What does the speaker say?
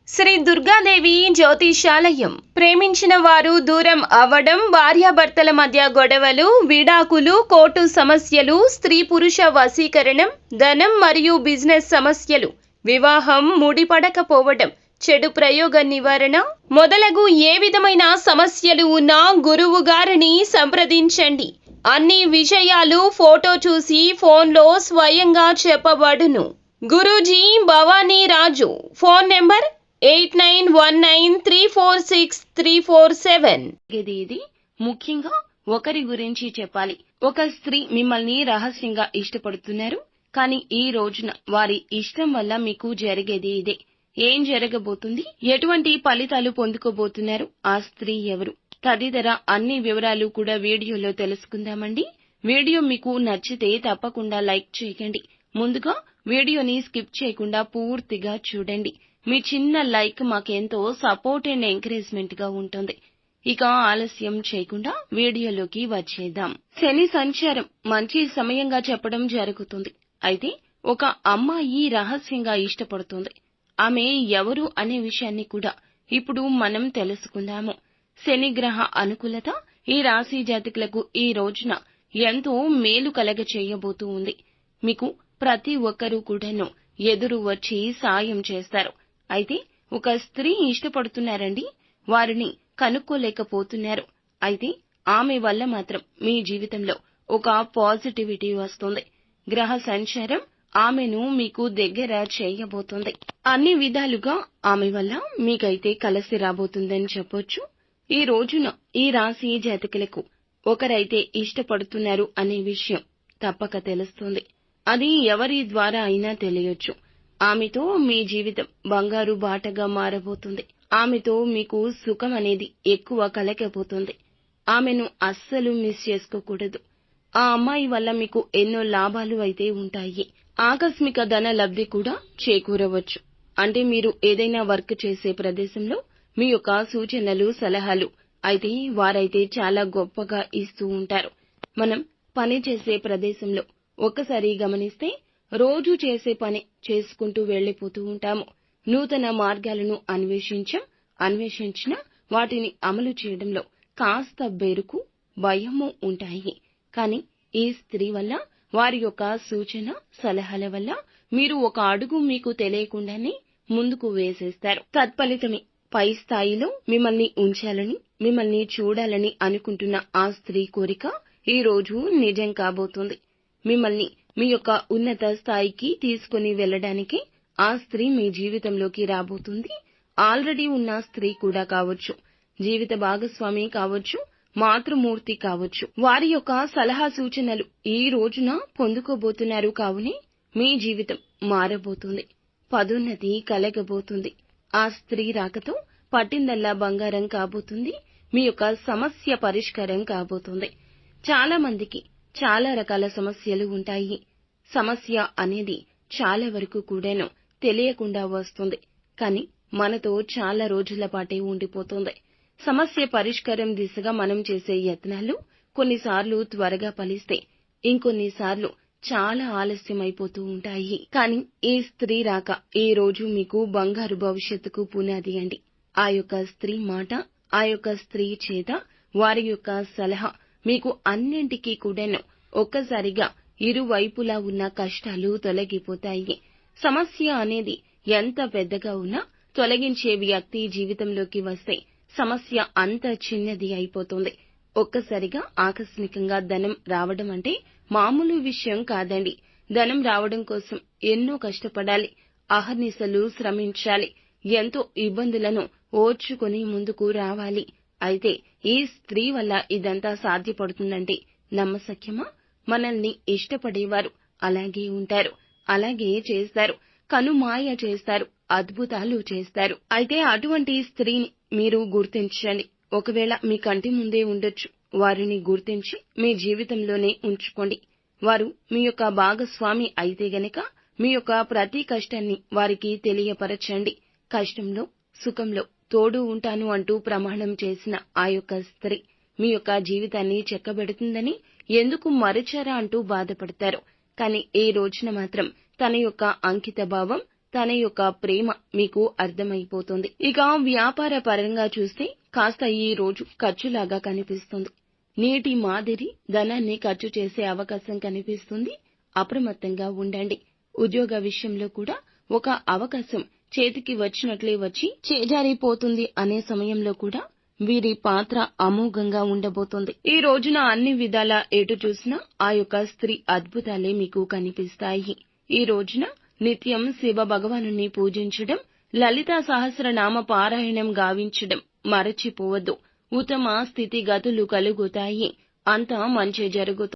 శ్రీ దుర్గాదేవి జ్యోతిషాలయం. ప్రేమించిన వారు దూరం అవ్వడం, భార్యాభర్తల మధ్య గొడవలు, విడాకులు, కోర్టు సమస్యలు, స్త్రీ పురుష వశీకరణం, ధనం మరియు బిజినెస్ సమస్యలు, వివాహం ముడిపడకపోవడం, చెడు ప్రయోగ నివారణ మొదలగు ఏ విధమైన సమస్యలు ఉన్నా గురువు గారిని సంప్రదించండి. అన్ని విషయాలు ఫోటో చూసి ఫోన్లో స్వయంగా చెప్పబడును. గురూజీ భవానీ రాజు. Phone number 8919346347. ఇది ముఖ్యంగా ఒకరి గురించి చెప్పాలి. ఒక స్త్రీ మిమ్మల్ని రహస్యంగా ఇష్టపడుతున్నారు, కానీ ఈ రోజున వారి ఇష్టం వల్ల మీకు జరిగేది ఇదే. ఏం జరగబోతుంది, ఎటువంటి ఫలితాలు పొందుకోబోతున్నారు, ఆ స్త్రీ ఎవరు, తదితర అన్ని వివరాలు కూడా వీడియోలో తెలుసుకుందామండి. వీడియో మీకు నచ్చితే తప్పకుండా లైక్ చేయండి. ముందుగా వీడియోని స్కిప్ చేయకుండా పూర్తిగా చూడండి. మీ చిన్న లైక్ మాకెంతో సపోర్ట్ అండ్ ఎంకరేజ్మెంట్ గా ఉంటుంది. ఇక ఆలస్యం చేయకుండా వీడియోలోకి వచ్చేద్దాం. శని సంచారం మంచి సమయంగా చెప్పడం జరుగుతుంది. అయితే ఒక అమ్మాయి రహస్యంగా ఇష్టపడుతుంది. ఆమె ఎవరు అనే విషయాన్ని కూడా ఇప్పుడు మనం తెలుసుకుందాము. శని గ్రహ అనుకూలత ఈ రాశి జాతకులకు ఈ రోజున ఎంతో మేలు కలగ చేయబోతూ ఉంది. మీకు ప్రతి ఒక్కరూ కూడాను ఎదురు వచ్చి సాయం చేస్తారు. అయితే ఒక స్త్రీ ఇష్టపడుతున్నారండి, వారిని కనుక్కోలేకపోతున్నారు. అయితే ఆమె వల్ల మాత్రం మీ జీవితంలో ఒక పాజిటివిటీ వస్తుంది. గ్రహ సంచారం ఆమెను మీకు దగ్గర చేయబోతుంది. అన్ని విధాలుగా ఆమె వల్ల మీకైతే కలిసి రాబోతుందని చెప్పొచ్చు. ఈ రోజున ఈ రాశి జాతకులకు ఒకరైతే ఇష్టపడుతున్నారు అనే విషయం తప్పక తెలుస్తుంది. అది ఎవరి ద్వారా అయినా తెలియొచ్చు. ఆమెతో మీ జీవితం బంగారు బాటగా మారబోతుంది. ఆమెతో మీకు సుఖం అనేది ఎక్కువ కలగబోతుంది. ఆమెను అస్సలు మిస్ చేసుకోకూడదు. ఆ అమ్మాయి వల్ల మీకు ఎన్నో లాభాలు అయితే ఉంటాయి. ఆకస్మిక ధన లబ్ధి కూడా చేకూరవచ్చు. అంటే మీరు ఏదైనా వర్క్ చేసే ప్రదేశంలో మీ యొక్క సూచనలు, సలహాలు అయితే వారైతే చాలా గొప్పగా ఇస్తూ ఉంటారు. మనం పని చేసే ప్రదేశంలో ఒక్కసారి గమనిస్తే రోజూ చేసే పని చేసుకుంటూ వెళ్లిపోతూ ఉంటాము. నూతన మార్గాలను అన్వేషించినా వాటిని అమలు చేయడంలో కాస్త బెరుకు, భయము ఉంటాయి. కానీ ఈ స్త్రీ వల్ల, వారి యొక్క సూచన, సలహాల వల్ల మీరు ఒక అడుగు మీకు తెలియకుండానే ముందుకు వేసేస్తారు. తత్ఫలితమే పై స్థాయిలో మిమ్మల్ని ఉంచాలని, మిమ్మల్ని చూడాలని అనుకుంటున్న ఆ స్త్రీ కోరిక ఈ రోజు నిజం కాబోతుంది. మిమ్మల్ని మీ యొక్క ఉన్నత స్థాయికి తీసుకుని వెళ్లడానికి ఆ స్త్రీ మీ జీవితంలోకి రాబోతుంది. ఆల్రెడీ ఉన్న స్త్రీ కూడా కావచ్చు, జీవిత భాగస్వామి కావచ్చు, మాతృమూర్తి కావచ్చు. వారి యొక్క సలహా సూచనలు ఈ రోజున పొందుకోబోతున్నారు. కావునే మీ జీవితం మారబోతుంది, పదోన్నతి కలగబోతుంది. ఆ స్త్రీ రాకతో పట్టిందల్లా బంగారం కాబోతుంది. మీ యొక్క సమస్య పరిష్కారం కాబోతుంది. చాలా మందికి చాలా రకాల సమస్యలు ఉంటాయి. సమస్య అనేది చాలా వరకు కూడాను తెలియకుండా వస్తుంది, కానీ మనతో చాలా రోజుల పాటే ఉండిపోతుంది. సమస్య పరిష్కారం దిశగా మనం చేసే యత్నాలు కొన్నిసార్లు త్వరగా ఫలిస్తే, ఇంకొన్నిసార్లు చాలా ఆలస్యమైపోతూ ఉంటాయి. కానీ ఈ స్త్రీ రాక ఈ రోజు మీకు బంగారు భవిష్యత్తుకు పునాది అండి. ఆ యొక్క స్త్రీ మాట, ఆ యొక్క స్త్రీ చేత, వారి యొక్క సలహా మీకు అన్నింటికీ కూడాను ఒక్కసారిగా ఇరువైపులా ఉన్న కష్టాలు తొలగిపోతాయి. సమస్య అనేది ఎంత పెద్దగా ఉన్నా తొలగించే వ్యక్తి జీవితంలోకి వస్తే సమస్య అంత చిన్నది అయిపోతుంది. ఒక్కసారిగా ఆకస్మికంగా ధనం రావడం అంటే మామూలు విషయం కాదండి. ధనం రావడం కోసం ఎన్నో కష్టపడాలి, అహర్నిశలు శ్రమించాలి, ఎంతో ఇబ్బందులను ఓర్చుకొని ముందుకు రావాలి. అయితే ఈ స్త్రీ వల్ల ఇదంతా సాధ్యపడుతుందంటే నమ్మశక్యమా? మనల్ని ఇష్టపడేవారు అలాగే ఉంటారు, అలాగే చేస్తారు, కనుమాయ చేస్తారు, అద్భుతాలు చేస్తారు. అయితే అటువంటి స్త్రీని మీరు గుర్తించండి. ఒకవేళ మీ కంటి ముందే ఉండొచ్చు. వారిని గుర్తించి మీ జీవితంలోనే ఉంచుకోండి. వారు మీ యొక్క భాగస్వామి అయితే గనక మీ యొక్క ప్రతి కష్టాన్ని వారికి తెలియపరచండి. కష్టంలో, సుఖంలో తోడు ఉంటాను అంటూ ప్రమాణం చేసిన ఆ యొక్క స్త్రీ మీ యొక్క జీవితాన్ని చెక్కబెడుతుందని ఎందుకు మరిచారా అంటూ బాధపడతారు. కానీ ఈ రోజున మాత్రం తన యొక్క అంకిత భావం, తన యొక్క ప్రేమ మీకు అర్థమైపోతుంది. ఇక వ్యాపార పరంగా చూస్తే కాస్త ఈ రోజు ఖర్చులాగా కనిపిస్తుంది. నేటి మాదిరి ధనాన్ని ఖర్చు చేసే అవకాశం కనిపిస్తుంది. అప్రమత్తంగా ఉండండి. ఉద్యోగ విషయంలో కూడా ఒక అవకాశం చేతికి వచ్చినట్లే వచ్చి చేజారిపోతుంది అనే సమయంలో కూడా వీరి పాత్ర అమోఘంగా ఉండబోతోంది. ఈ రోజున అన్ని విధాల ఎటు చూసినా ఆ యొక్క స్త్రీ అద్భుతాలే మీకు కనిపిస్తాయి. ఈ రోజున నిత్యం శివ భగవానుని పూజించడం, లలితా సహస్రనామ పారాయణం గావించడం మరచిపోవద్దు. ఉత్తమ స్థితిగతులు కలుగుతాయి. అంతా మంచి జరుగుతుంది.